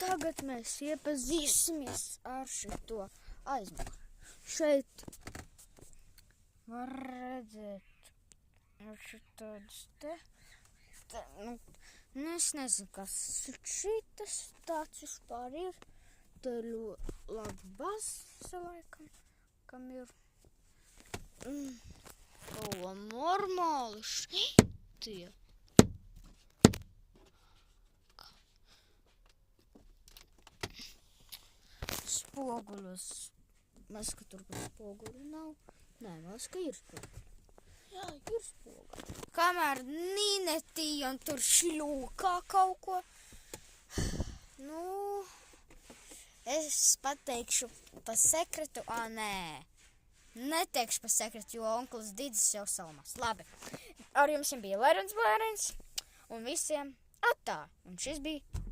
tagad mēs iepazīsimies ar šito aizmuguri. Šeit var redzēt šitādus te, es nezinu, kas šitas tāds vispār ir. Te labi basa laikam, kam ir normāli šitie. Spoguļos. Mēs, ka tur spoguļu nav. Nē, mēs, ka ir spoguļi. Jā, ir spoguļi. Kamēr Ninetija un tur šļūkā kaut ko. Es pateikšu pa sekretu. Nē. Neteikšu pa sekretu, jo onklis Didis jau salmās. Labi. Ar jums bija Lerons Blērins. Un visiem atā. Un šis bija